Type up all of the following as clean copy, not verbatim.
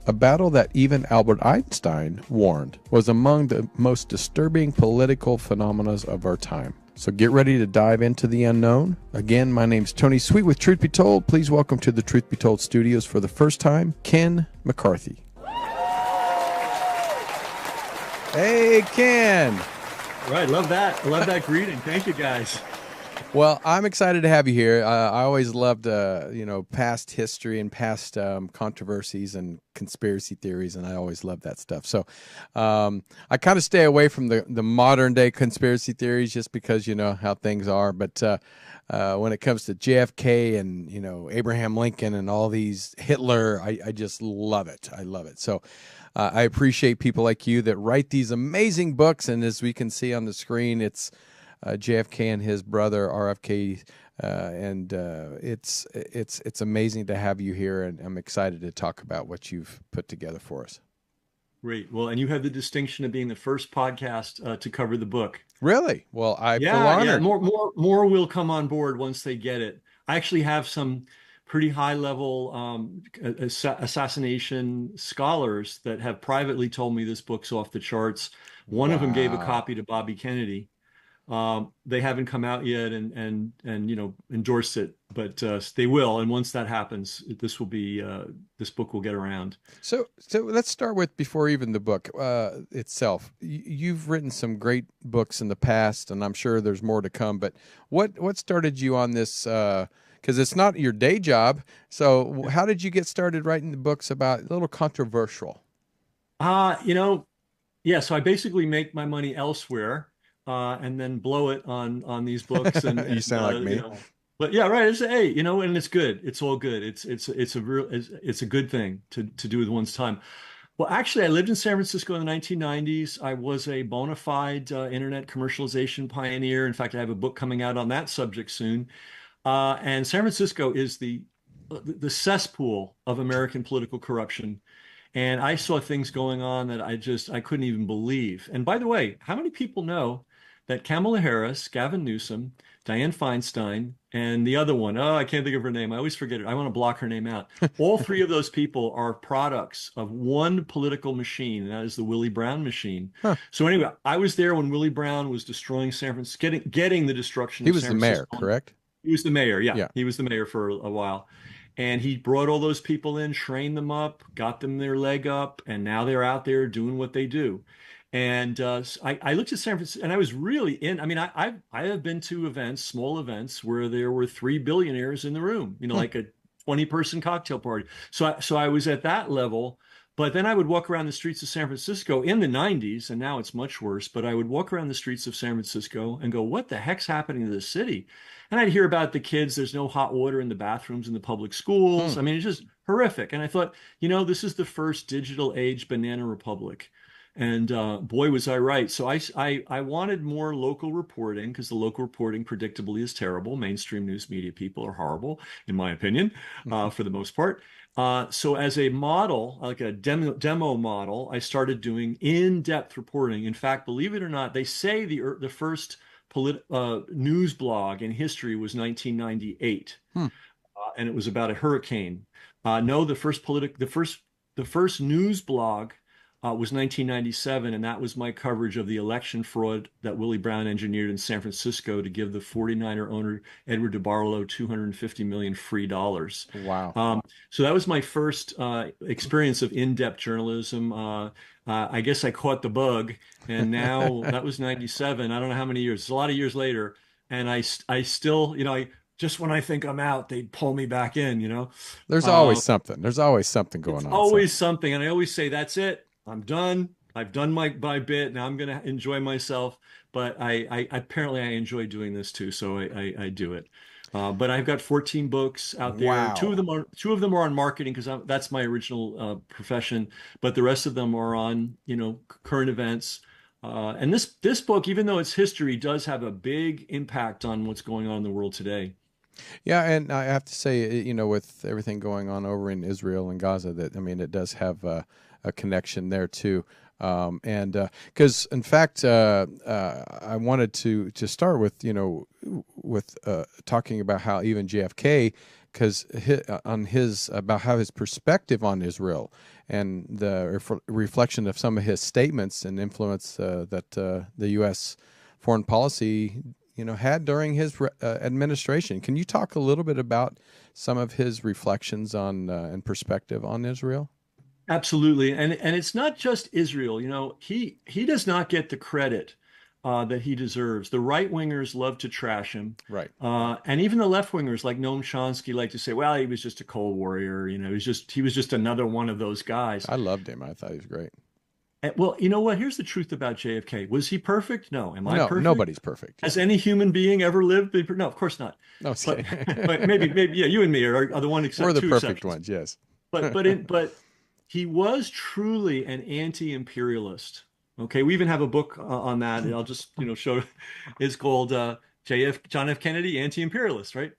A battle that even Albert Einstein warned was among the most disturbing political phenomena of our time. So get ready to dive into the unknown. Again, my name's Tony Sweet with Truth Be Told. Please welcome to the Truth Be Told studios for the first time, Ken McCarthy. Hey, Ken. Right, love that. I love that greeting. Thank you, guys. Well, I'm excited to have you here. I always loved, past history and past controversies and conspiracy theories, and I always loved that stuff. So I kind of stay away from the modern day conspiracy theories just because you know how things are. But when it comes to JFK and Abraham Lincoln and all these Hitler, I just love it. I love it. So I appreciate people like you that write these amazing books, and as we can see on the screen, it's JFK and his brother RFK, and it's amazing to have you here, and I'm excited to talk about what you've put together for us. Great. Well, and you have the distinction of being the first podcast to cover the book. Really? Well, I feel Yeah, yeah. honored. More will come on board once they get it. I actually have some pretty high level assassination scholars that have privately told me this book's off the charts. One of them gave a Wow. copy to Bobby Kennedy. They haven't come out yet and endorsed it, but they will. And once that happens, this book will get around. So let's start with before even the book itself. You've written some great books in the past, and I'm sure there's more to come. But what started you on this? Because it's not your day job. So how did you get started writing the books about a little controversial? Uh, you know, yeah. So I basically make my money elsewhere, and then blow it on these books You sound like me. But yeah, right. Hey, and it's good. It's all good. It's a good thing to do with one's time. Well, actually, I lived in San Francisco in the 1990s. I was a bona fide internet commercialization pioneer. In fact, I have a book coming out on that subject soon. And San Francisco is the cesspool of American political corruption. And I saw things going on that I couldn't even believe. And by the way, how many people know that Kamala Harris, Gavin Newsom, Dianne Feinstein, and the other one, oh, I can't think of her name. I always forget it. I want to block her name out. All three of those people are products of one political machine, and that is the Willie Brown machine. Huh. So anyway, I was there when Willie Brown was destroying San Francisco, getting the destruction He of was the San mayor, Francisco. correct? He was the mayor. Yeah, Yeah. he was the mayor for a while. And he brought all those people in, trained them up, got them their leg up, and now they're out there doing what they do. And I looked at San Francisco, and I was really in. I mean, I have been to events, small events, where there were three billionaires in the room, Hmm. like a 20-person cocktail party. So I was at that level. But then I would walk around the streets of San Francisco in the 90s, and now it's much worse. But I would walk around the streets of San Francisco and go, what the heck's happening to this city? And I'd hear about the kids, there's no hot water in the bathrooms in the public schools. Hmm. I mean, it's just horrific. And I thought, this is the first digital age banana republic. And boy, was I right. So I wanted more local reporting because the local reporting predictably is terrible. Mainstream news media people are horrible, in my opinion, for the most part. So as a model, like a demo model, I started doing in-depth reporting. In fact, believe it or not, they say the first news blog in history was 1998, Hmm. and it was about a hurricane. No, the first news blog was 1997, and that was my coverage of the election fraud that Willie Brown engineered in San Francisco to give the 49er owner Edward DeBarlo 250 million free dollars. Wow. So that was my first experience of in-depth journalism. I guess I caught the bug, and now that was 97. I don't know how many years. It's a lot of years later, and I still, just when I think I'm out, they pull me back in. There's Uh, always something. There's always something it's going on. So. always something, and I always say, "That's it. I'm done. I've done my bit. Now I'm going to enjoy myself." But I apparently I enjoy doing this too, so I do it. But I've got 14 books out there. Two of Wow. them are on marketing because that's my original profession. But the rest of them are on current events. And this book, even though it's history, does have a big impact on what's going on in the world today. Yeah, and I have to say, with everything going on over in Israel and Gaza, that I mean, it does have a connection there too. And because in fact, I wanted to start with with talking about how even JFK because on his about how his perspective on Israel and the reflection of some of his statements and influence that the U.S. foreign policy had during his administration. Can you talk a little bit about some of his reflections on and perspective on Israel? Absolutely. And it's not just Israel. He does not get the credit that he deserves. The right wingers love to trash him. Right. And even the left wingers like Noam Chomsky like to say, well, he was just a cold warrior. He was just another one of those guys. I loved him. I thought he was great. Well, you know what? Here's the truth about JFK. Was he perfect? No. Am I No, perfect? nobody's perfect. Has any human being ever lived? No, of course not. No, it's But kidding. but maybe yeah, you and me are the one We're except the two perfect exceptions. ones. Yes. But he was truly an anti-imperialist. Okay, we even have a book on that, and I'll just show. It's called John F. Kennedy, Anti-Imperialist, right?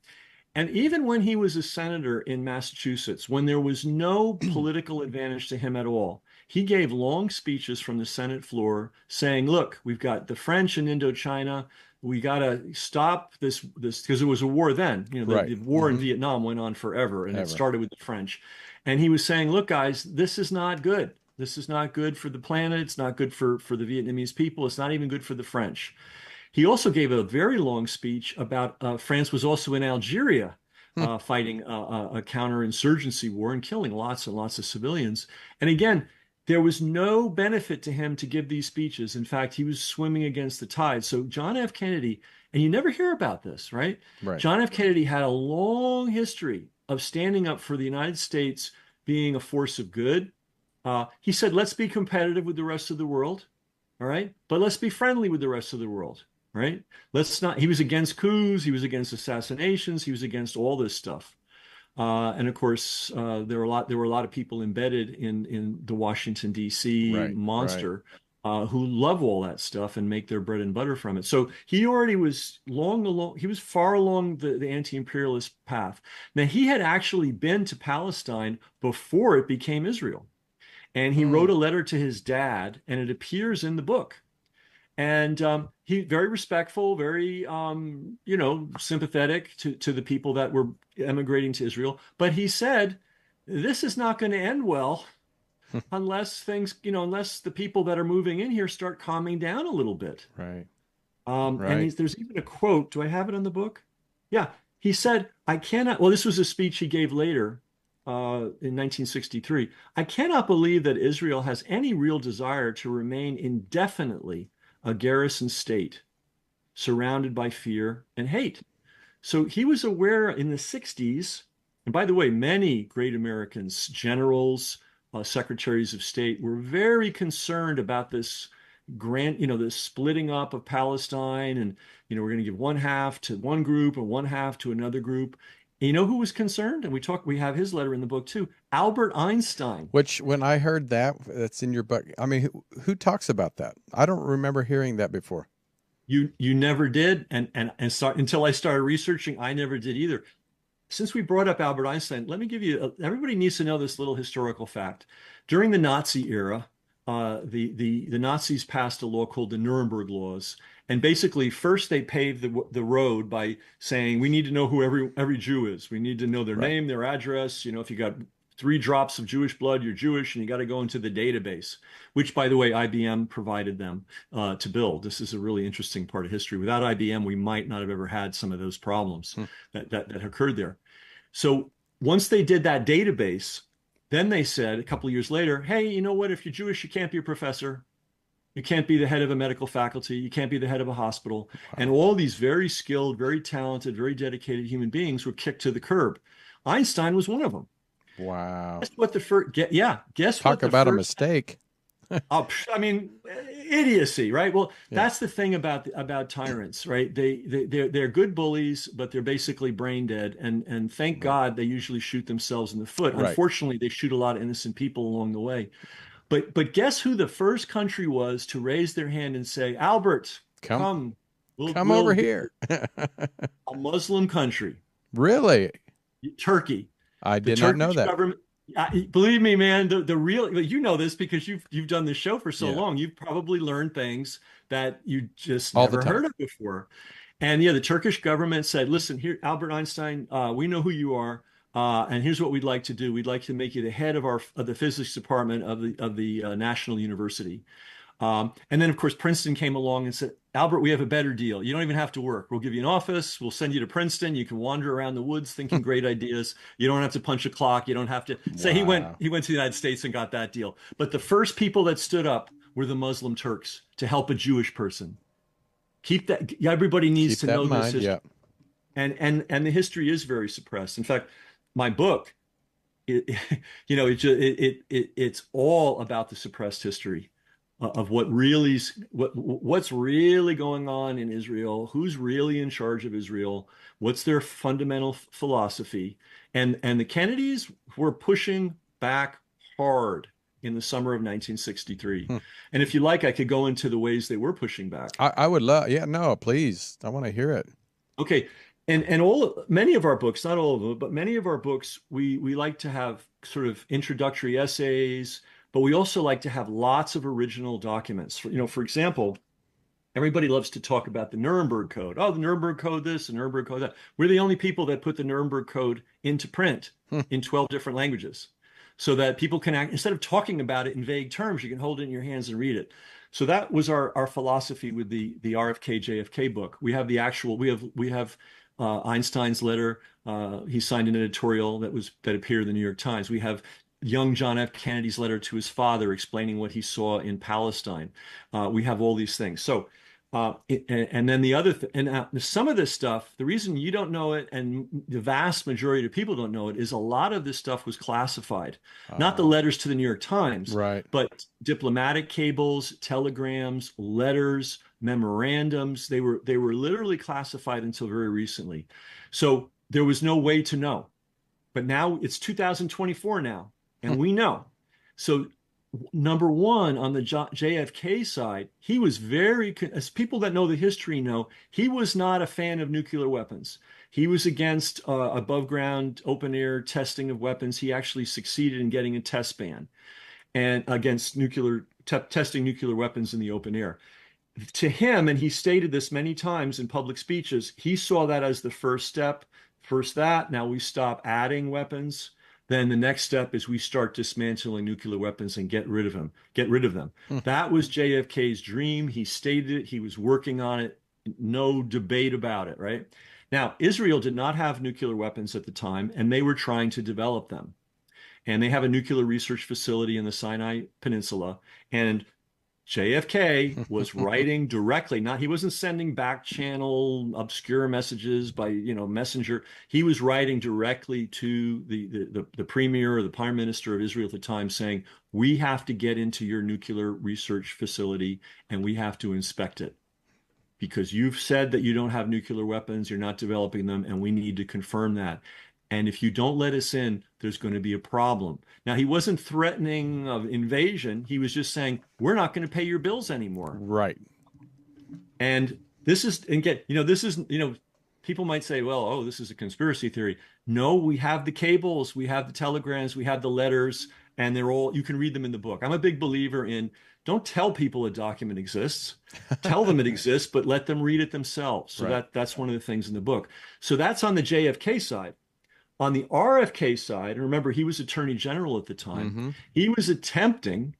And even when he was a senator in Massachusetts, when there was no political advantage to him at all, he gave long speeches from the Senate floor saying, "Look, we've got the French in Indochina. We got to stop this because it was a war then. Right. The war in Vietnam went on forever, and it Ever. started with the French. And he was saying, look, guys, this is not good. This is not good for the planet. It's not good for the Vietnamese people. It's not even good for the French." He also gave a very long speech about France was also in Algeria fighting a counterinsurgency war and killing lots and lots of civilians. And again, there was no benefit to him to give these speeches. In fact, he was swimming against the tide. So John F. Kennedy, and you never hear about this, right? Right. John F. Kennedy had a long history of standing up for the United States being a force of good. He said, let's be competitive with the rest of the world. All right. But let's be friendly with the rest of the world. Right. Let's not. He was against coups. He was against assassinations. He was against all this stuff. And of course, there were a lot of people embedded in the Washington, D.C. Right. Right. monster who love all that stuff and make their bread and butter from it. So he already was long along. He was far along the anti-imperialist path. Now he had actually been to Palestine before it became Israel, and he wrote a letter to his dad, and it appears in the book. And he very respectful, very sympathetic to the people that were emigrating to Israel. But he said, this is not going to end well unless unless the people that are moving in here start calming down a little bit. Right. And Right. there's even a quote. Do I have it in the book? Yeah. He said, I cannot, well, this was a speech he gave later in 1963. I cannot believe that Israel has any real desire to remain indefinitely a garrison state surrounded by fear and hate. So he was aware in the 60s, and by the way, many great Americans, generals, secretaries of state, were very concerned about this this splitting up of Palestine, and we're going to give one half to one group and one half to another group. And you know who was concerned? And we have his letter in the book too. Albert Einstein. Which, when I heard that's in your book. I mean, who talks about that? I don't remember hearing that before. You never did, and start, until I started researching, I never did either. Since we brought up Albert Einstein, let me give you everybody needs to know this little historical fact. During the Nazi era, the Nazis passed a law called the Nuremberg Laws, and basically first they paved the road by saying we need to know who every Jew is. We need to know their Right. name, their address. If you got 3 drops of Jewish blood, you're Jewish, and you got to go into the database, which, by the way, IBM provided them to build. This is a really interesting part of history. Without IBM, we might not have ever had some of those problems that occurred there. So once they did that database, then they said a couple of years later, hey, you know what? If you're Jewish, you can't be a professor. You can't be the head of a medical faculty. You can't be the head of a hospital. And all these very skilled, very talented, very dedicated human beings were kicked to the curb. Einstein was one of them. Wow. Guess what the first? Guess what Talk the about a first? mistake. I mean, idiocy, right? Well, Yeah. that's the thing about tyrants, right? They're good bullies, but they're basically brain dead. And thank God they usually shoot themselves in the foot. Right. Unfortunately, they shoot a lot of innocent people along the way. But guess who the first country was to raise their hand and say, Albert, Come come, come over here. a Muslim country, Really? Turkey. I The did not know Turkish that. government, believe me, man, the real, you know this because you've done this show for so Yeah. long. You've probably learned things that you just All the never time. heard of before. And yeah, the Turkish government said, listen, here, Albert Einstein, we know who you are. And here's what we'd like to do. We'd like to make you the head of the physics department of the National University. And then, of course, Princeton came along and said, Albert, we have a better deal. You don't even have to work. We'll give you an office. We'll send you to Princeton. You can wander around the woods thinking great ideas. You don't have to punch a clock. You don't have to say Wow. he went to the United States and got that deal. But the first people that stood up were the Muslim Turks to help a Jewish person. Keep that. Everybody needs Keep to that in know this mind. history. Yeah. And the history is very suppressed. In fact, my book, it, it's all about the suppressed history of what's really going on in Israel, who's really in charge of Israel, what's their fundamental philosophy, and the Kennedys were pushing back hard in the summer of 1963. Hmm. And if you like, I could go into the ways they were pushing back. I would love, yeah, no, please. I want to hear it. Okay. And many of our books, not all of them, but many of our books, we like to have sort of introductory essays, but we also like to have lots of original documents. For example, everybody loves to talk about the Nuremberg Code. Oh, the Nuremberg Code this, the Nuremberg Code that. We're the only people that put the Nuremberg Code into print Hmm. in 12 different languages so that people can instead of talking about it in vague terms, you can hold it in your hands and read it. So that was our philosophy with the RFK JFK book. We have Einstein's letter. He signed an editorial that appeared in the New York Times. We have young John F. Kennedy's letter to his father explaining what he saw in Palestine. We have all these things. So, and then the other th and some of this stuff, the reason you don't know it and the vast majority of people don't know it is a lot of this stuff was classified. Not the Uh, letters to the New York Times, right. but diplomatic cables, telegrams, letters, memorandums. They were literally classified until very recently. So there was no way to know. But now it's 2024 now, Hmm. and we know. So number one, on the JFK side, he was as people that know the history know, he was not a fan of nuclear weapons. He was against above ground, open air testing of weapons. He actually succeeded in getting a test ban and against testing nuclear weapons in the open air. To him, and he stated this many times in public speeches, he saw that as the first step. First that, now we stop adding weapons. Then the next step is we start dismantling nuclear weapons and get rid of them. Hmm. That was JFK's dream. He stated it. He was working on it. No debate about it, right? Now, Israel did not have nuclear weapons at the time, and they were trying to develop them. And they have a nuclear research facility in the Sinai Peninsula. And JFK was writing directly, not he wasn't sending back channel obscure messages by, messenger. He was writing directly to the premier or the prime minister of Israel at the time saying, we have to get into your nuclear research facility and we have to inspect it because you've said that you don't have nuclear weapons, you're not developing them, and we need to confirm that. And if you don't let us in, there's going to be a problem. Now, he wasn't threatening of invasion. He was just saying, we're not going to pay your bills anymore. Right. And people might say, well, oh, this is a conspiracy theory. No, we have the cables, we have the telegrams, we have the letters, and you can read them in the book. I'm a big believer in don't tell people a document exists. Tell them it exists, but let them read it themselves. So Right. that's one of the things in the book. So that's on the JFK side. On the RFK side, and remember, he was Attorney General at the time, Mm-hmm. he was attempting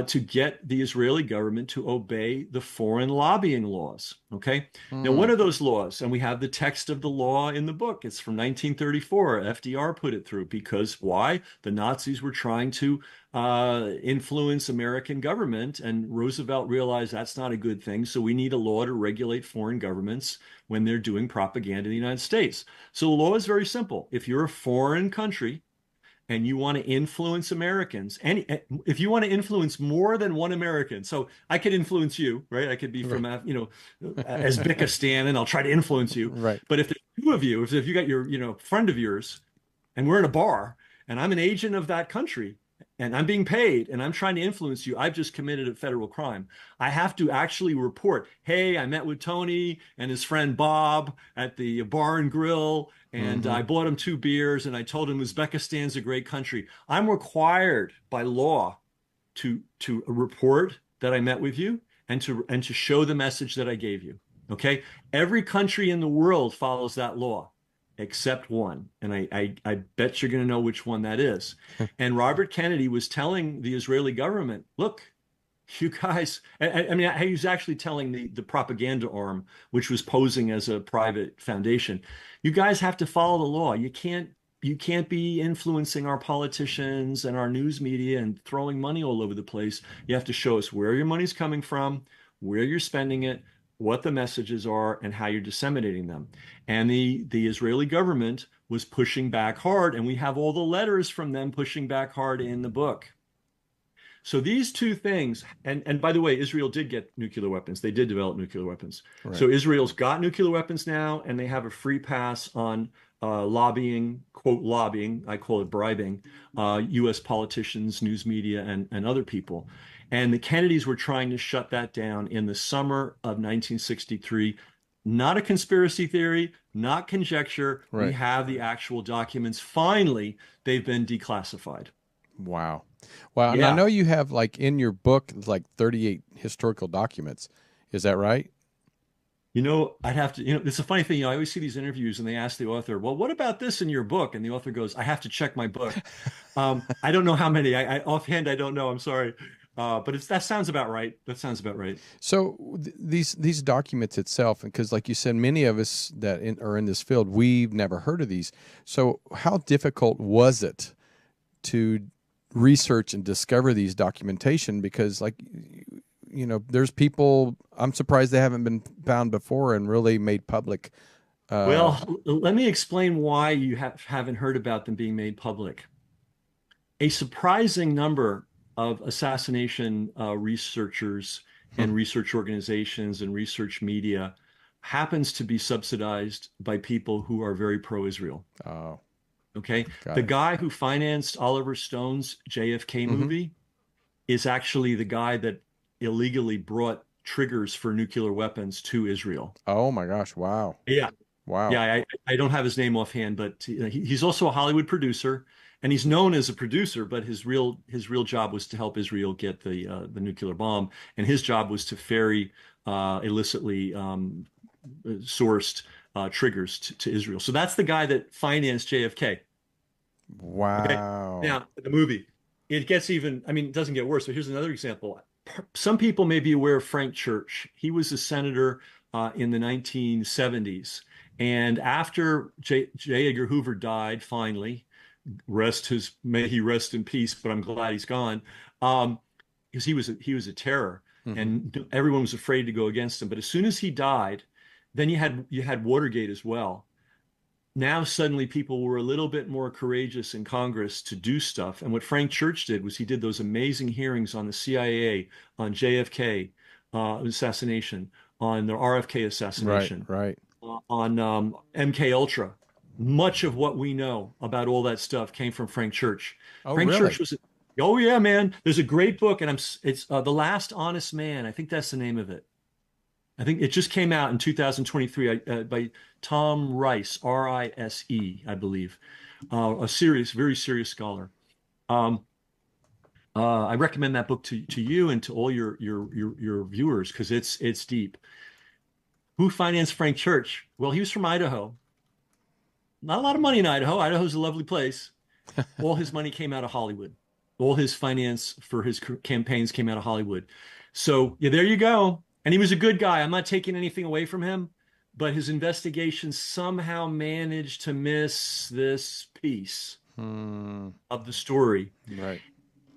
to get the Israeli government to obey the foreign lobbying laws. Okay. Now, Hmm. what are those laws? And we have the text of the law in the book. It's from 1934. FDR put it through because why? The Nazis were trying to influence American government, and Roosevelt realized that's not a good thing. So we need a law to regulate foreign governments when they're doing propaganda in the United States. So the law is very simple. If you're a foreign country, and you want to influence Americans, and if you want to influence more than one American, so I could influence you, right? I could be from, Uzbekistan, and I'll try to influence you. Right. But if there's two of you, if you got your, friend of yours, and we're in a bar, and I'm an agent of that country, and I'm being paid, and I'm trying to influence you, I've just committed a federal crime. I have to actually report, hey, I met with Tony and his friend Bob at the bar and grill, and Mm-hmm. I bought him 2 beers, and I told him Uzbekistan's a great country. I'm required by law to report that I met with you and to show the message that I gave you. Okay. Every country in the world follows that law except one. And I bet you're going to know which one that is. And Robert Kennedy was telling the Israeli government, look, you guys, I mean, he was actually telling the propaganda arm, which was posing as a private foundation, you guys have to follow the law. You can't be influencing our politicians and our news media and throwing money all over the place. You have to show us where your money's coming from, where you're spending it, what the messages are, and how you're disseminating them. And the Israeli government was pushing back hard, and we have all the letters from them pushing back hard in the book. So these two things, and by the way, Israel did get nuclear weapons. They did develop nuclear weapons. Right. So Israel's got nuclear weapons now, and they have a free pass on lobbying, quote, lobbying, I call it bribing, U.S. politicians, news media, and other people. And the Kennedys were trying to shut that down in the summer of 1963. Not a conspiracy theory, not conjecture. We Right. have the actual documents. Finally, they've been declassified. Wow. Wow. And I Yeah. know you have like in your book like 38 historical documents. Is that right? I'd have to, it's a funny thing. I always see these interviews and they ask the author, well, what about this in your book? And the author goes, I have to check my book. I don't know how many. Offhand, I don't know. I'm sorry. But that sounds about right. That sounds about right. So these documents itself, because like you said, many of us that are in this field, we've never heard of these. So how difficult was it to research and discover these documentation? Because like, there's people, I'm surprised they haven't been found before and really made public. Uh, Well, let me explain why you haven't heard about them being made public. A surprising number of assassination researchers hmm, and research organizations and research media happens to be subsidized by people who are very pro-Israel. oh, Okay. got The it. guy who financed Oliver Stone's JFK Hmm. movie is actually the guy that illegally brought triggers for nuclear weapons to Israel. Oh my gosh. Wow. Yeah. Yeah, Wow. I don't have his name offhand, but he's also a Hollywood producer, and he's known as a producer. But his real job was to help Israel get the nuclear bomb, and his job was to ferry illicitly sourced triggers to Israel. So that's the guy that financed JFK. Okay, Wow. now the movie, it gets even. I mean, it doesn't get worse. So here's another example. Some people may be aware of Frank Church. He was a senator in the 1970s. And after J. Edgar Hoover died, finally, may he rest in peace, but I'm glad he's gone. Because he was a terror, Hmm. and everyone was afraid to go against him. But as soon as he died, then you had Watergate as well. Now suddenly people were a little bit more courageous in Congress to do stuff. And what Frank Church did was he did those amazing hearings on the CIA, on JFK assassination, on the RFK Right. assassination, Right. on MK Ultra. Much of what we know about all that stuff came from Frank Church. Oh, Frank Church really? was, oh yeah, man. There's a great book, and it's The Last Honest Man. I think that's the name of it. I think it just came out in 2023 by Tom Rice, Rise, I believe, a very serious scholar. Um, I recommend that book to you and to all your viewers because it's deep. Who financed Frank Church? Well, he was from Idaho. Not a lot of money in Idaho. Idaho's a lovely place. All his money came out of Hollywood. All his finance for his campaigns came out of Hollywood. So yeah, there you go. And he was a good guy. I'm not taking anything away from him, but his investigation somehow managed to miss this piece Hmm. of the story. Right.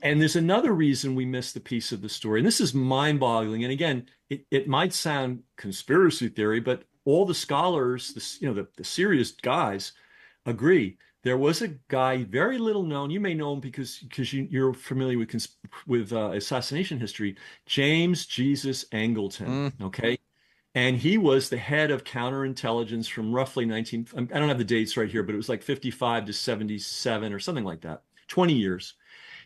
And there's another reason we miss the piece of the story. And this is mind-boggling. And again, it might sound conspiracy theory, but all the scholars, the serious guys agree. There was a guy, very little known. You may know him because you're familiar with assassination history, James Jesus Angleton. Mm. Okay, and he was the head of counterintelligence from roughly 19. I don't have the dates right here, but it was like 55 to 77 or something like that. 20 years.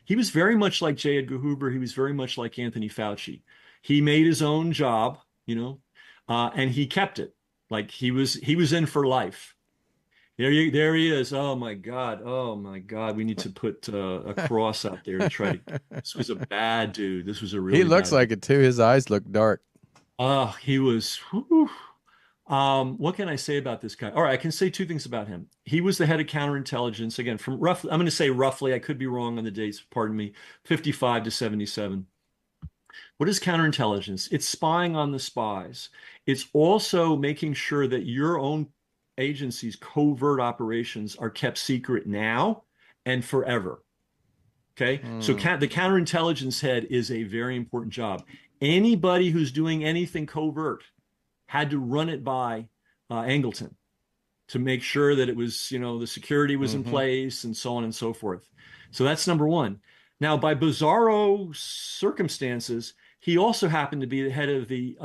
He was very much like J. Edgar Hoover. He was very much like Anthony Fauci. He made his own job, and he kept it. Like he was in for life. There he is. Oh my God. Oh my God. We need to put a cross out there to try to. This was a bad dude. This was a He really looks bad dude. like it too. His eyes look dark. He was. Whew. What can I say about this guy? All right, I can say two things about him. He was the head of counterintelligence, again, from roughly, I'm going to say roughly, I could be wrong on the dates, pardon me, 55 to 77. What is counterintelligence? It's spying on the spies. It's also making sure that your own agency's covert operations are kept secret now and forever. Okay. So Hmm. the counterintelligence head is a very important job. Anybody who's doing anything covert had to run it by Angleton to make sure that it was, the security was in Hmm. place and so on and so forth. So that's number one. Now, by bizarro circumstances, he also happened to be the head of the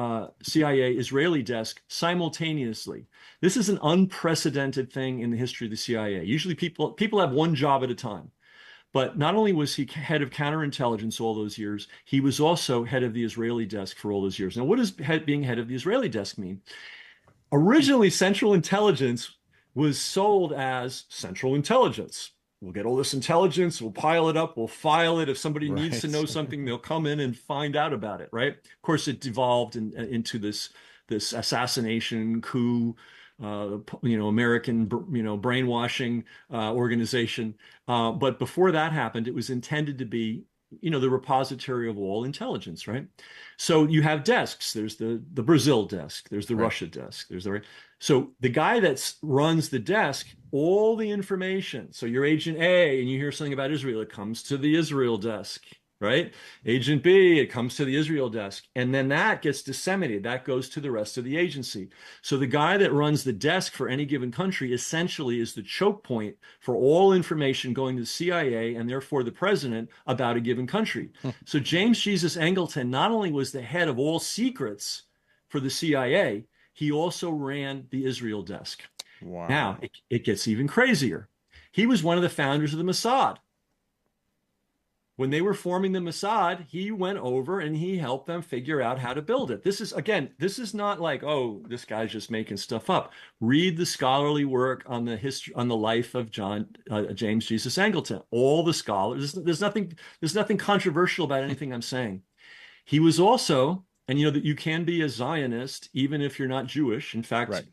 CIA Israeli desk simultaneously. This is an unprecedented thing in the history of the CIA. Usually people have one job at a time. But not only was he head of counterintelligence all those years, he was also head of the Israeli desk for all those years. Now, what does being head of the Israeli desk mean? Originally, Central Intelligence was sold as Central Intelligence. We'll get all this intelligence, we'll pile it up, we'll file it. If somebody needs to Right. know something, they'll come in and find out about it, right? Of course, it devolved into this assassination coup, American, brainwashing organization. But before that happened, it was intended to be, the repository of all intelligence, right? So you have desks. There's the Brazil desk. There's the Right. Russia desk. So the guy that runs the desk, all the information. So you're Agent A, and you hear something about Israel, it comes to the Israel desk, right? Agent B, it comes to the Israel desk, and then that gets disseminated. That goes to the rest of the agency. So the guy that runs the desk for any given country essentially is the choke point for all information going to the CIA and therefore the president about a given country. So James Jesus Angleton not only was the head of all secrets for the CIA, he also ran the Israel desk. Wow. Now, it gets even crazier. He was one of the founders of the Mossad. When they were forming the Mossad, he went over and he helped them figure out how to build it. This is not like, oh, this guy's just making stuff up. Read the scholarly work on the history, on the life of James Jesus Angleton. All the scholars, there's nothing controversial about anything I'm saying. He was also, and you know that you can be a Zionist even if you're not Jewish. In fact, Right.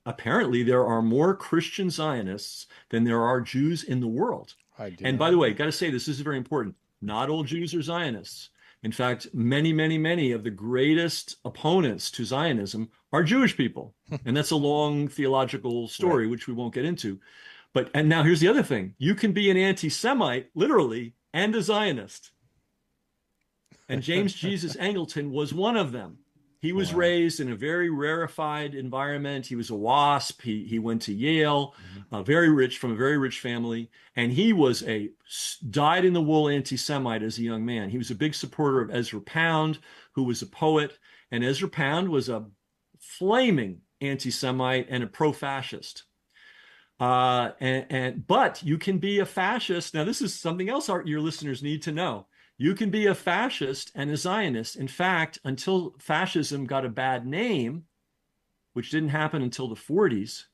apparently there are more Christian Zionists than there are Jews in the world. I did And not by the know way, that. got to say this is very important. Not all Jews are Zionists. In fact, many, many, many of the greatest opponents to Zionism are Jewish people. And that's a long theological Right. story, which we won't get into. And now here's the other thing. You can be an anti-Semite, literally, and a Zionist. And James Jesus Angleton was one of them. He was Wow. raised in a very rarefied environment. He was a WASP. He went to Yale, Mhm. very rich, from a very rich family. And he was a dyed-in-the-wool anti-Semite as a young man. He was a big supporter of Ezra Pound, who was a poet. And Ezra Pound was a flaming anti-Semite and a pro-fascist. But you can be a fascist. Now, this is something else your listeners need to know. You can be a fascist and a Zionist. In fact, until fascism got a bad name, which didn't happen until the 40s,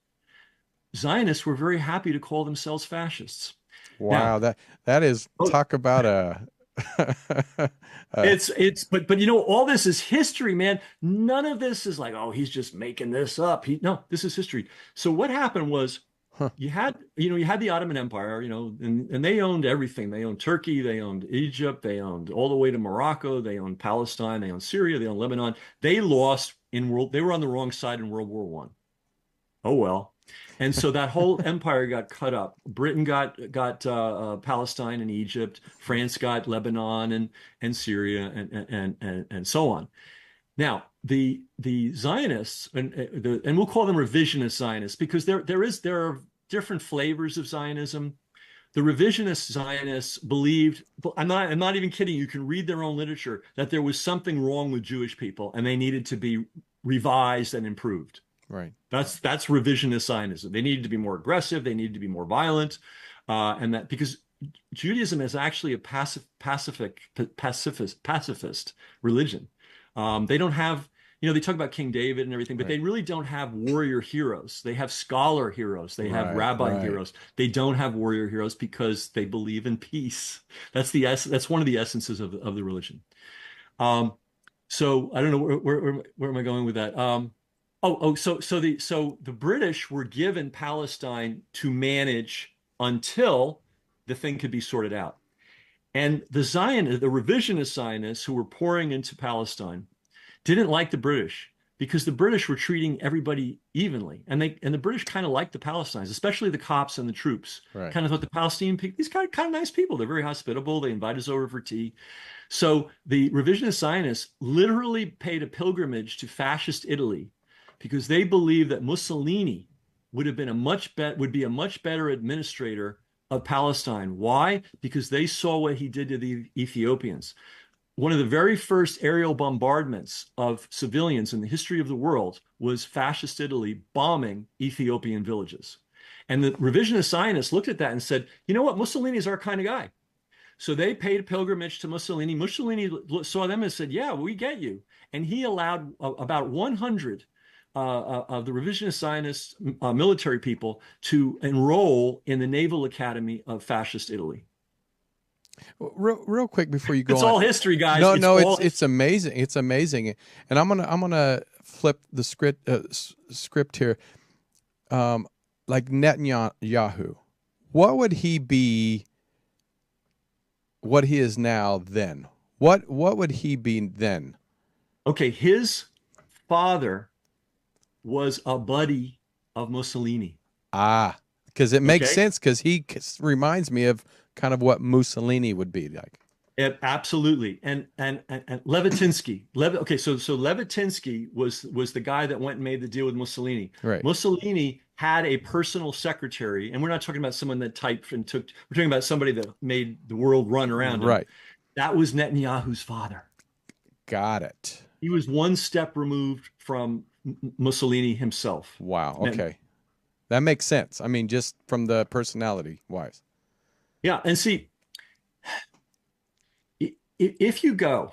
Zionists were very happy to call themselves fascists. Now, Wow. That is oh, talk about a uh, but all this is history, man. None of this is like, oh, he's just making this up. No, this is history. So what happened was huh, you had the Ottoman Empire, and they owned everything. They owned Turkey, they owned Egypt, they owned all the way to Morocco, they owned Palestine, they owned Syria, they owned Lebanon. They were on the wrong side in World War One. Oh well. And so that whole empire got cut up. Britain got Palestine and Egypt. France got Lebanon and Syria and so on. Now, the Zionists, and we'll call them revisionist Zionists because there are different flavors of Zionism. The revisionist Zionists believed, I'm not even kidding, you can read their own literature, that there was something wrong with Jewish people and they needed to be revised and improved. right. That's revisionist Zionism. They needed to be more aggressive, they needed to be more violent, and that because Judaism is actually a pacifist religion. They don't have, they talk about King David and everything, but Right. they really don't have warrior heroes. They have scholar heroes. They have Right. rabbi Right. heroes. They don't have warrior heroes because they believe in peace. That's one of the essences of the religion. Um, so I don't know where am I going with that? So the British were given Palestine to manage until the thing could be sorted out. And the revisionist Zionists who were pouring into Palestine didn't like the British because the British were treating everybody evenly. And the British kind of liked the Palestinians, especially the cops and the troops. Right. Kind of thought the Palestinian people, these kind of nice people. They're very hospitable. They invite us over for tea. So the revisionist Zionists literally paid a pilgrimage to fascist Italy because they believed that Mussolini would be a much better administrator of Palestine. Why? Because they saw what he did to the Ethiopians. One of the very first aerial bombardments of civilians in the history of the world was fascist Italy bombing Ethiopian villages. And the revisionist Zionists looked at that and said, you know what? Mussolini is our kind of guy. So they paid a pilgrimage to Mussolini. Mussolini saw them and said, yeah, we get you. And he allowed about 100 of the revisionist Zionist military people to enroll in the Naval Academy of fascist Italy. Real quick before you go It's on. all history, guys. No, It's no, all it's amazing. It's amazing, and I'm gonna flip the script here. Like Netanyahu, what would he be? What he is now then? What would he be then? okay. His father was a buddy of Mussolini. Ah, because it makes Okay. sense. Because he reminds me of kind of what Mussolini would be like. Absolutely. And Levitinsky. Okay, so Levitinsky was the guy that went and made the deal with Mussolini. Right, Mussolini had a personal secretary, and we're not talking about someone that typed and took, we're talking about somebody that made the world run around him. right. That was Netanyahu's father. Got it. He was one step removed from Mussolini himself. Wow. Net- Okay, that makes sense. I mean, just from the personality wise. Yeah, and see, if you go,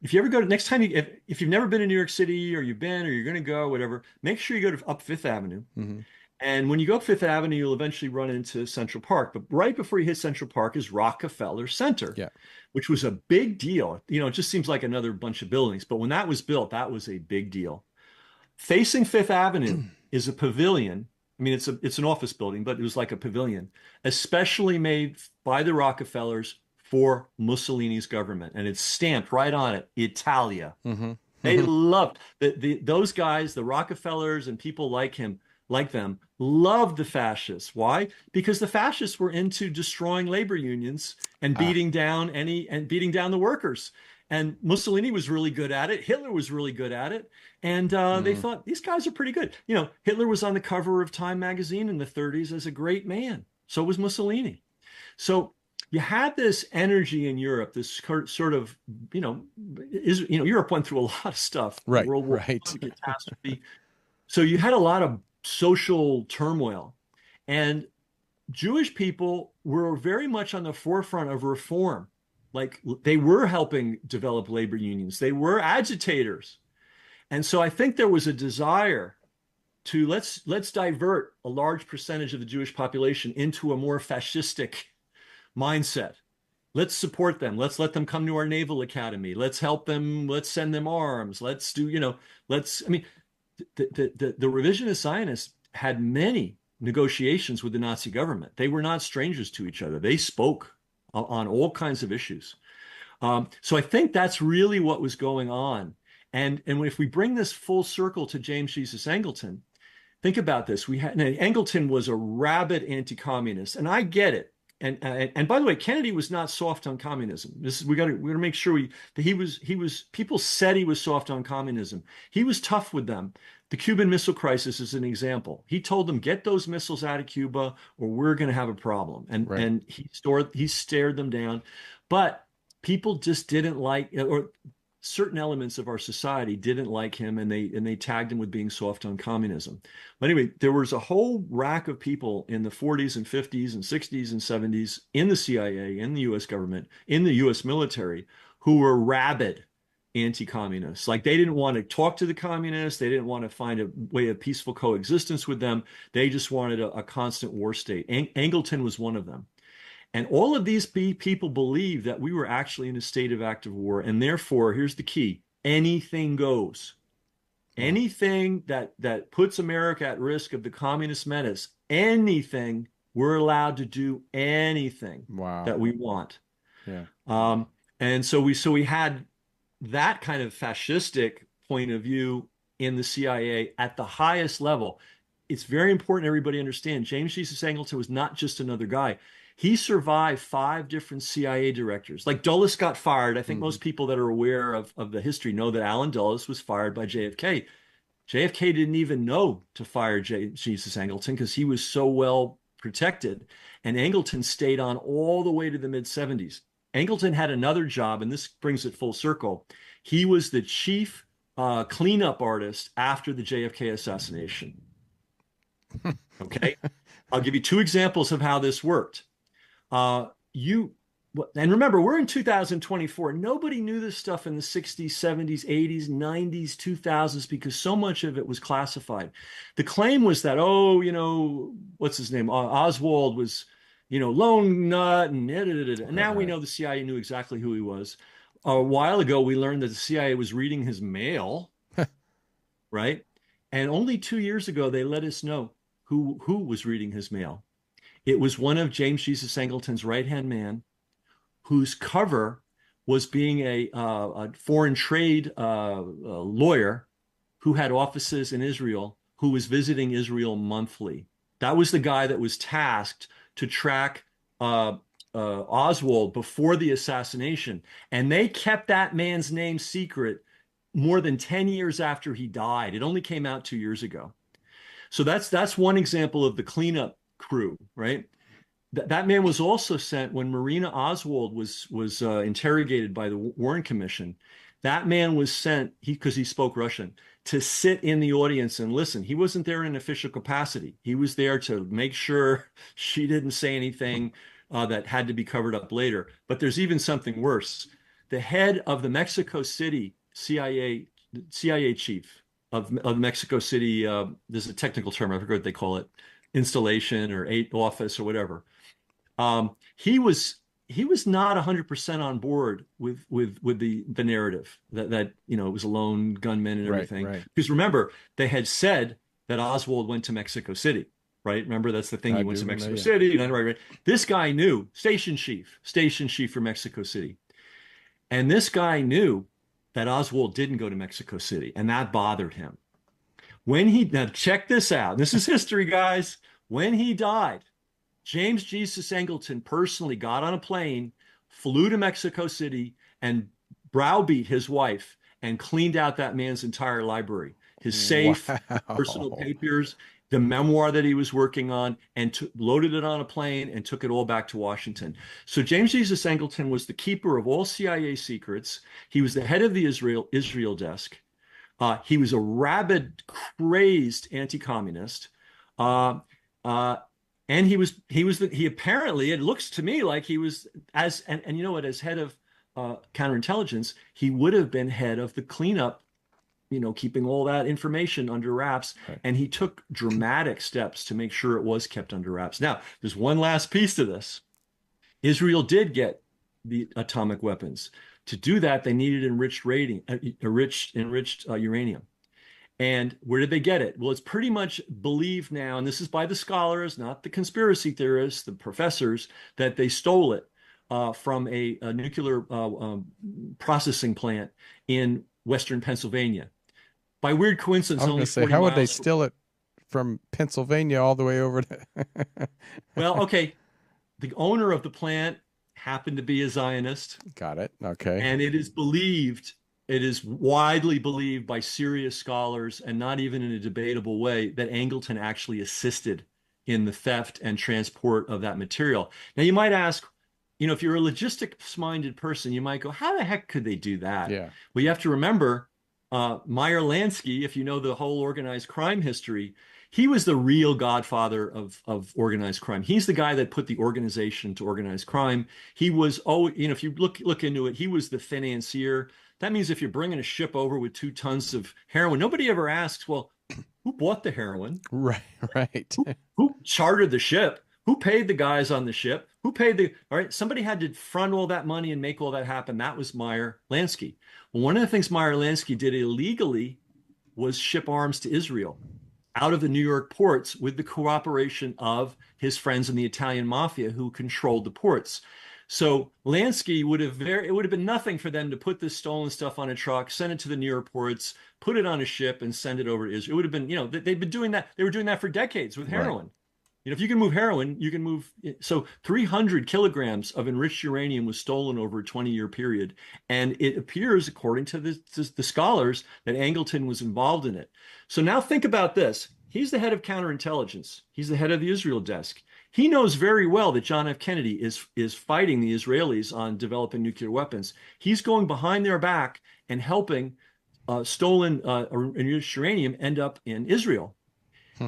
if you ever go to next time if you've never been to New York City or you've been or you're going to go whatever, make sure you go to up Fifth Avenue. Hmm. And when you go up Fifth Avenue, you'll eventually run into Central Park. But right before you hit Central Park is Rockefeller Center, Yeah. which was a big deal. It just seems like another bunch of buildings. But when that was built, that was a big deal. Facing Fifth Avenue is a pavilion. I mean, it's an office building, but it was like a pavilion, especially made by the Rockefellers for Mussolini's government. And it's stamped right on it, Italia. Hmm. They loved those guys, the Rockefellers and people like him, like them, loved the fascists. Why? Because the fascists were into destroying labor unions and Ah. beating down the workers. And Mussolini was really good at it. Hitler was really good at it. And they Hmm. thought these guys are pretty good. Hitler was on the cover of Time magazine in the 30s as a great man. So was Mussolini. So you had this energy in Europe, this sort of, Europe went through a lot of stuff, Right. World War Right. I, catastrophe. So you had a lot of social turmoil. And Jewish people were very much on the forefront of reform. Like they were helping develop labor unions, they were agitators. And so I think there was a desire to let's divert a large percentage of the Jewish population into a more fascistic mindset. Let's support them. Let's let them come to our naval academy. Let's help them. Let's send them arms. Let's do, let's, I mean, the revisionist Zionists had many negotiations with the Nazi government. They were not strangers to each other. They spoke on all kinds of issues. So I think that's really what was going on. And if we bring this full circle to James Jesus Angleton, think about this. Angleton was a rabid anti-communist, and I get it. And by the way, Kennedy was not soft on communism. We got to make sure that he was. People said he was soft on communism. He was tough with them. The Cuban Missile Crisis is an example. He told them, "Get those missiles out of Cuba, or we're going to have a problem." And Right. and he stared them down, but people just didn't like, or certain elements of our society didn't like him, and they tagged him with being soft on communism. But anyway, there was a whole rack of people in the 40s and 50s and 60s and 70s in the CIA, in the US government, in the US military, who were rabid anti-communists. Like they didn't want to talk to the communists. They didn't want to find a way of peaceful coexistence with them. They just wanted a constant war state. Angleton was one of them. And all of these people believe that we were actually in a state of active war. And therefore, here's the key: anything goes. Wow. Anything that puts America at risk of the communist menace, anything, we're allowed to do anything Wow. that we want. Yeah. Um, and so we had that kind of fascistic point of view in the CIA at the highest level. It's very important everybody understand James Jesus Angleton was not just another guy. He survived 5 different CIA directors. Like Dulles got fired. I think Hmm. most people that are aware of the history know that Allen Dulles was fired by JFK. JFK didn't even know to fire Jesus Angleton because he was so well protected. And Angleton stayed on all the way to the mid 70s. Angleton had another job, and this brings it full circle. He was the chief cleanup artist after the JFK assassination. Okay. I'll give you 2 examples of how this worked. You and remember, we're in 2024. Nobody knew this stuff in the 60s, 70s, 80s, 90s, 2000s because so much of it was classified. The claim was that, oh, what's his name? Oswald was, lone nut, and Right. now we Right. know the CIA knew exactly who he was. A while ago, we learned that the CIA was reading his mail, right? And only 2 years ago, they let us know who was reading his mail. It was one of James Jesus Angleton's right-hand man whose cover was being a foreign trade lawyer who had offices in Israel, who was visiting Israel monthly. That was the guy that was tasked to track Oswald before the assassination. And they kept that man's name secret more than 10 years after he died. It only came out 2 years ago. So that's one example of the cleanup crew, right? That man was also sent when Marina Oswald was interrogated by the Warren Commission. That man was sent because he spoke Russian to sit in the audience and listen. He wasn't there in official capacity. He was there to make sure she didn't say anything that had to be covered up later. But there's even something worse. The head of the Mexico City CIA chief of Mexico City, there's a technical term, I forget what they call it, installation or office or whatever. He was not 100% on board with the narrative that it was a lone gunman and Right. everything. Right. Because remember, they had said that Oswald went to Mexico City, right? Remember, that's the thing. I He went do to remember. Mexico Yeah. City. Right. This guy knew, station chief for Mexico City. And this guy knew that Oswald didn't go to Mexico City, and that bothered him. Now check this out. This is history, guys. When he died, James Jesus Angleton personally got on a plane, flew to Mexico City, and browbeat his wife and cleaned out that man's entire library, his safe, his personal Wow. papers, the memoir that he was working on, and loaded it on a plane and took it all back to Washington. So James Jesus Angleton was the keeper of all CIA secrets. He was the head of the Israel desk. He was a rabid, crazed anti-communist. Uh, uh, and he apparently, it looks to me like he was and you know what, as head of counterintelligence, he would have been head of the cleanup, keeping all that information under wraps. Right. And he took dramatic steps to make sure it was kept under wraps. Now, there's one last piece to this. Israel did get the atomic weapons. To do that, they needed enriched uranium. And where did they get it? Well, it's pretty much believed now, and this is by the scholars, not the conspiracy theorists, the professors, that they stole it from a nuclear processing plant in Western Pennsylvania. By weird I coincidence, was going only to say, 40 how would they miles. steal it from Pennsylvania all the way over to? Well, okay, the owner of the plant happened to be a Zionist. Got it. Okay. And it is widely believed by serious scholars, and not even in a debatable way, that Angleton actually assisted in the theft and transport of that material. Now, you might ask, if you're a logistics-minded person, you might go, how the heck could they do that? Yeah. Well, you have to remember, Meyer Lansky, if you know the whole organized crime history, he was the real godfather of organized crime. He's the guy that put the organization to organized crime. He was, if you look into it, he was the financier. That means if you're bringing a ship over with 2 tons of heroin, nobody ever asks, well, who bought the heroin? Right. Right. Who chartered the ship? Who paid the guys on the ship? All right, somebody had to front all that money and make all that happen. That was Meyer Lansky. Well, one of the things Meyer Lansky did illegally was ship arms to Israel out of the New York ports with the cooperation of his friends in the Italian mafia who controlled the ports. So Lansky it would have been nothing for them to put this stolen stuff on a truck, send it to the New York ports, put it on a ship, and send it over to Israel. It would have been, they've been doing that. They were doing that for decades with Right. heroin. If you can move heroin, you can move. So 300 kilograms of enriched uranium was stolen over a 20-year period. And it appears, according to the scholars, that Angleton was involved in it. So now think about this. He's the head of counterintelligence. He's the head of the Israel desk. He knows very well that John F. Kennedy is fighting the Israelis on developing nuclear weapons. He's going behind their back and helping stolen enriched uranium end up in Israel.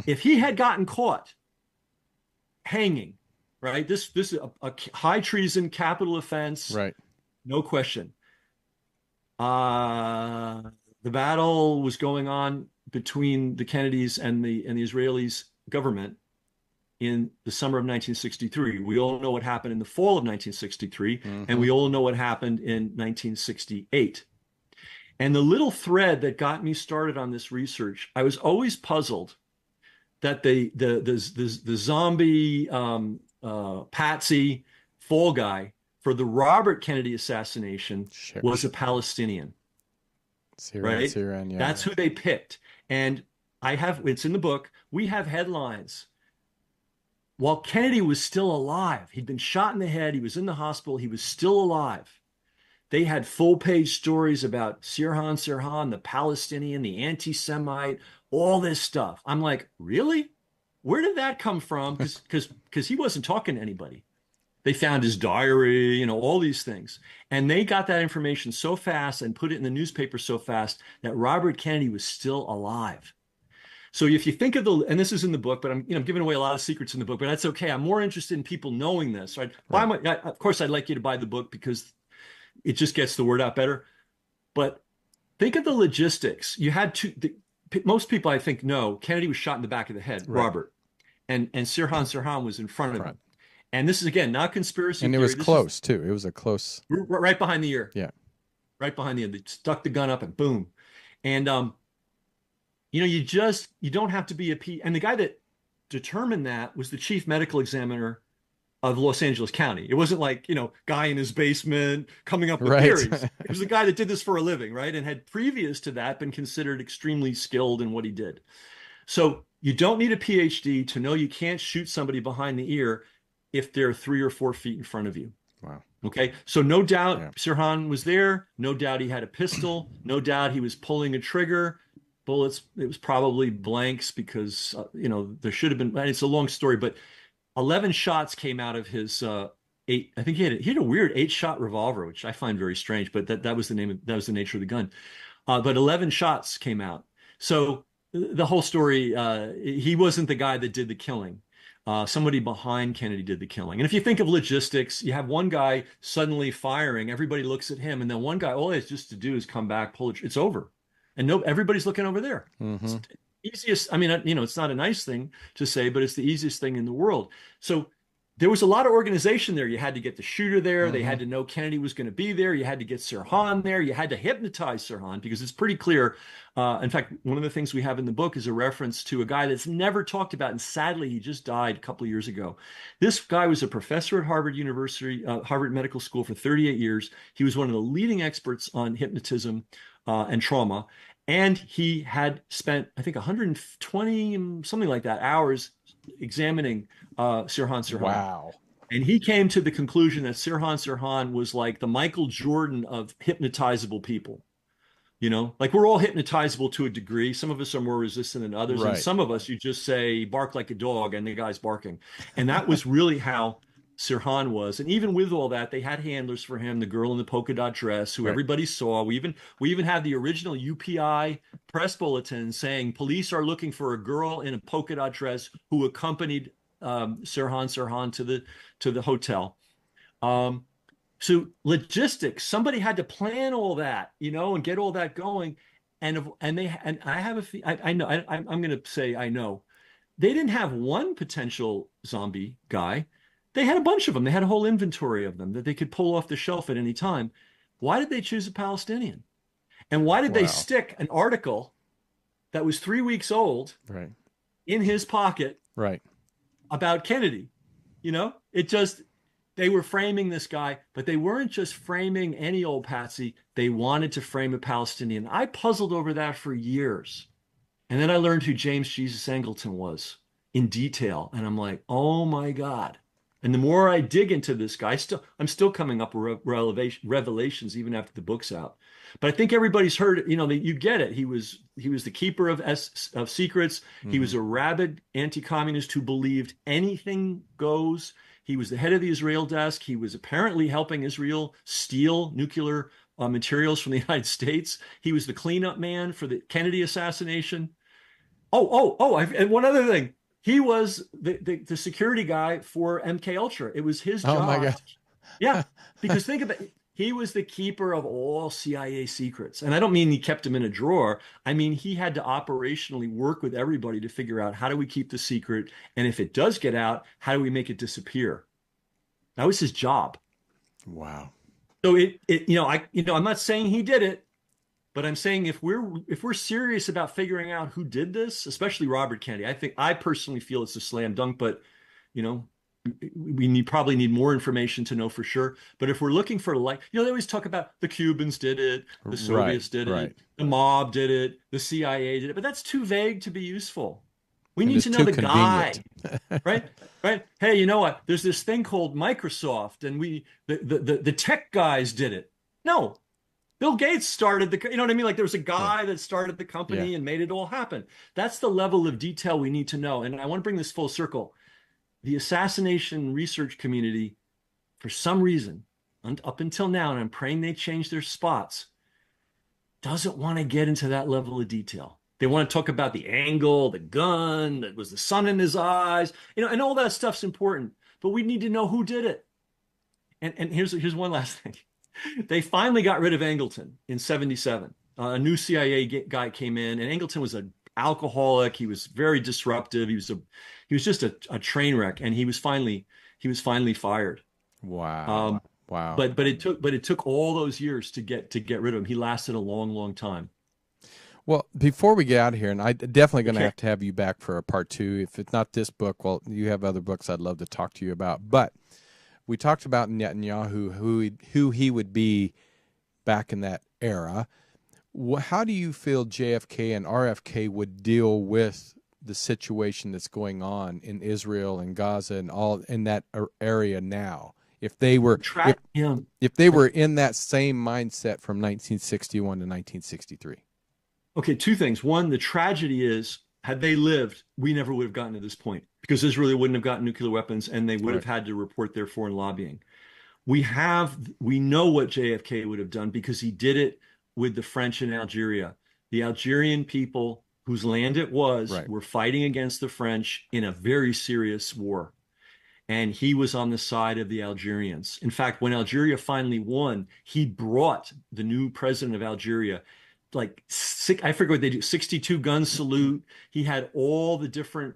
If he had gotten caught, hanging, right? This is a high treason capital offense, Right. no question. The battle was going on between the Kennedys and the Israelis government in the summer of 1963. We all know what happened in the fall of 1963, and we all know what happened in 1968. And the little thread that got me started on this research, I was always puzzled that the zombie patsy fall guy for the Robert Kennedy assassination was a Palestinian. Right? Yeah. That's who they picked. And it's in the book, we have headlines. While Kennedy was still alive, he'd been shot in the head, he was in the hospital, he was still alive. They had full-page stories about Sirhan Sirhan, the Palestinian, the anti-Semite, all this stuff. I'm like, really? Where did that come from? Because he wasn't talking to anybody. They found his diary, all these things. And they got that information so fast and put it in the newspaper so fast that Robert Kennedy was still alive. So if you think of and this is in the book, but I'm giving away a lot of secrets in the book, but that's okay. I'm more interested in people knowing this, right? Of course, I'd like you to buy the book because it just gets the word out better. But think of the logistics. You had most people, I think, know Kennedy was shot in the back of the head, right. Robert, and Sirhan Sirhan was in front of him. And this is, again, not conspiracy and theory. It was close, too. It was a close. Right behind the ear. Yeah. Right behind the ear. They stuck the gun up and boom. And, you don't have to be and the guy that determined that was the chief medical examiner of Los Angeles County. It wasn't like, guy in his basement coming up with theories. It was the guy that did this for a living, right? And had previous to that been considered extremely skilled in what he did. So you don't need a PhD to know you can't shoot somebody behind the ear if they're 3 or 4 feet in front of you. Wow. Okay. So no doubt Sirhan was there. No doubt he had a pistol. No doubt he was pulling a trigger. Bullets, it was probably blanks because, there should have been, and it's a long story, but 11 shots came out of his I think he had a weird 8-shot revolver, which I find very strange, but that was the nature of the gun. But 11 shots came out. So the whole story, he wasn't the guy that did the killing. Somebody behind Kennedy did the killing. And if you think of logistics, you have one guy suddenly firing, everybody looks at him, and then one guy, all he has just to do is come back, it's over. And everybody's looking over there. It's easiest. I mean, it's not a nice thing to say, but it's the easiest thing in the world. So there was a lot of organization there. You had to get the shooter there. They had to know Kennedy was going to be there. You had to get Sirhan there. You had to hypnotize Sirhan because it's pretty clear. In fact, one of the things we have in the book is a reference to a guy that's never talked about. And sadly, he just died a couple of years ago. This guy was a professor at Harvard University, Harvard Medical School for 38 years. He was one of the leading experts on hypnotism and trauma. And he had spent, I think, 120, something like that, hours examining Sirhan Sirhan. Wow. And he came to the conclusion that Sirhan Sirhan was like the Michael Jordan of hypnotizable people. Like we're all hypnotizable to a degree. Some of us are more resistant than others. Right. And some of us, you just say, bark like a dog, and the guy's barking. And that was really how Sirhan was. And even with all that, they had handlers for him, the girl in the polka dot dress who everybody saw. We even had the original UPI press bulletin saying police are looking for a girl in a polka dot dress who accompanied Sirhan Sirhan to the hotel. So logistics, somebody had to plan all that, and get all that going. And I have I know, I'm going to say, I know they didn't have one potential zombie guy. They had a bunch of them. They had a whole inventory of them that they could pull off the shelf at any time. Why did they choose a Palestinian? And why did they stick an article that was 3 weeks old Right. in his pocket Right. about Kennedy. It just, they were framing this guy, but they weren't just framing any old patsy. They wanted to frame a Palestinian. I puzzled over that for years. And then I learned who James Jesus Angleton was in detail. And I'm like, oh my God. And the more I dig into this guy, I'm still coming up with revelations even after the book's out. But I think everybody's heard it, that you get it. He was the keeper of secrets. He was a rabid anti-communist who believed anything goes. He was the head of the Israel desk. He was apparently helping Israel steal nuclear materials from the United States. He was the cleanup man for the Kennedy assassination. And one other thing. He was the security guy for MK Ultra. It was his Oh my job. God. Yeah, because think about it. He was the keeper of all CIA secrets. And I don't mean he kept them in a drawer. I mean, he had to operationally work with everybody to figure out, how do we keep the secret? And if it does get out, how do we make it disappear? That was his job. Wow. So I'm not saying he did it, but I'm saying if we're serious about figuring out who did this, especially Robert Kennedy, I personally feel it's a slam dunk, but you know, we probably need more information to know for sure. But if we're looking for, they always talk about the Cubans did it, the Soviets did it, the mob did it, the CIA did it, but that's too vague to be useful. We And need it's to know too the guy, convenient. right? Right? Hey, you know what? There's this thing called Microsoft, and the tech guys did it. No, Bill Gates started you know what I mean? Like there was a guy that started the company and made it all happen. That's the level of detail we need to know. And I want to bring this full circle. The assassination research community, for some reason, up until now, and I'm praying they change their spots, doesn't want to get into that level of detail. They want to talk about the angle, the gun, that was the sun in his eyes, and all that stuff's important. But we need to know who did it. And here's one last thing. They finally got rid of Angleton in '77. A new CIA guy came in, and Angleton was an alcoholic. He was very disruptive. He was just a train wreck, and he was finally fired. Wow. Wow. But it took all those years to get rid of him. He lasted a long, long time. Well, before we get out of here, and I definitely going to have you back for a part 2. If it's not this book, well, you have other books I'd love to talk to you about. But we talked about Netanyahu, who he would be back in that era. How do you feel JFK and RFK would deal with the situation that's going on in Israel and Gaza and all in that area now? If they were if they were in that same mindset from 1961 to 1963. Okay, two things. One, the tragedy is, had they lived, we never would have gotten to this point, because Israel wouldn't have gotten nuclear weapons, and they would have had to report their foreign lobbying. We know what JFK would have done, because he did it with the French in Algeria. The Algerian people, whose land it was, were fighting against the French in a very serious war. And he was on the side of the Algerians. In fact, when Algeria finally won, he brought the new president of Algeria, I forget what they do, 62 gun salute. He had all the different,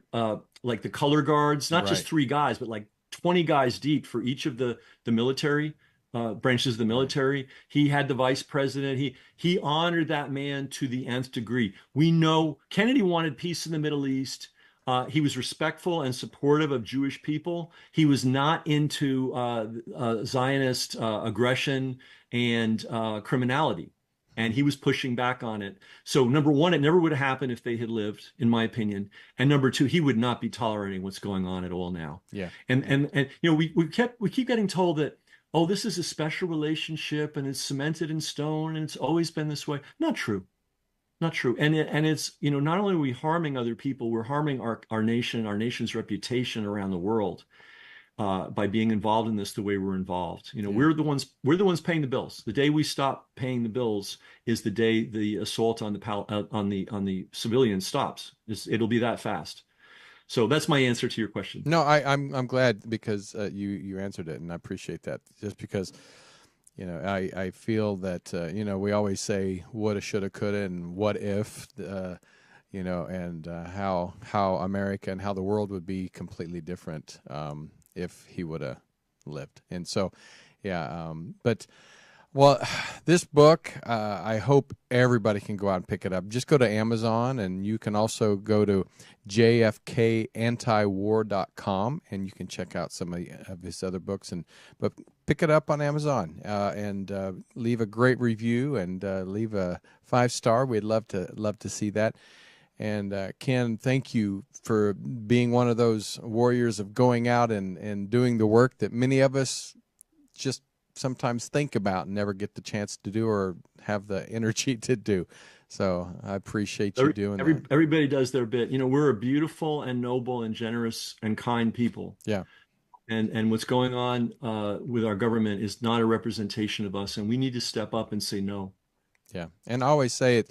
like the color guards, not just 3 guys, but like 20 guys deep for each of the military branches of the military. He had the vice president. He honored that man to the nth degree. We know Kennedy wanted peace in the Middle East. He was respectful and supportive of Jewish people. He was not into Zionist aggression and criminality. And he was pushing back on it. So number one, it never would have happened if they had lived, in my opinion. And number two, he would not be tolerating what's going on at all now. Yeah. And we keep getting told that, oh, this is a special relationship and it's cemented in stone and it's always been this way. Not true. Not true. And it's, not only are we harming other people, we're harming our nation's reputation around the world. By being involved in this the way we're involved. We're the ones paying the bills. The day we stop paying the bills is the day the assault on the civilians stops. It'll be that fast. So that's my answer to your question. No, I'm glad, because you answered it, and I appreciate that. Just because I feel that we always say woulda, shoulda, coulda, and what if and how America and how the world would be completely different if he would have lived. And so, but Well, this book, I hope everybody can go out and pick it up. Just go to Amazon, and you can also go to JFKantiwar.com, and you can check out some of his other books. But pick it up on Amazon, and leave a great review, and leave a 5-star. We'd love to see that. And Ken, thank you for being one of those warriors of going out and doing the work that many of us just sometimes think about and never get the chance to do or have the energy to do. So I appreciate you doing that. Everybody does their bit. You know, we're a beautiful and noble and generous and kind people. Yeah. And what's going on with our government is not a representation of us, and we need to step up and say no. Yeah. And I always say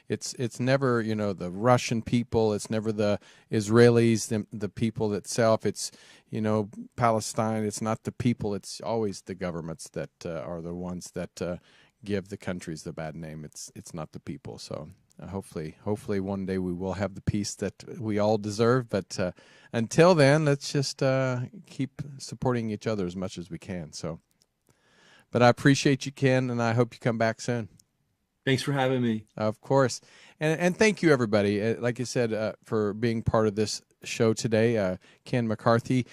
it's never, the Russian people, it's never the Israelis, the people itself. It's, Palestine. It's not the people. It's always the governments that are the ones that give the countries the bad name. It's not the people. So hopefully one day we will have the peace that we all deserve. But until then, let's just keep supporting each other as much as we can. So, but I appreciate you, Ken, and I hope you come back soon. Thanks for having me. Of course. And thank you, everybody, like I said, for being part of this show today. Ken McCarthy,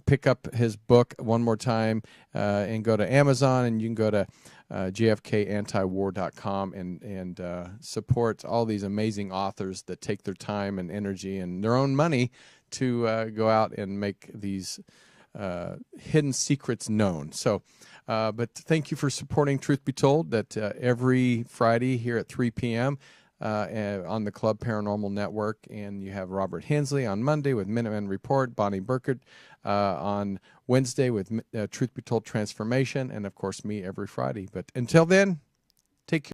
pick up his book one more time and go to Amazon, and you can go to jfkantiwar.com and support all these amazing authors that take their time and energy and their own money to go out and make these hidden secrets known. So, but thank you for supporting Truth Be Told, that every Friday here at 3 p.m. On the Club Paranormal Network. And you have Robert Hensley on Monday with Minutemen Report, Bonnie Burkert on Wednesday with Truth Be Told Transformation, and, of course, me every Friday. But until then, take care.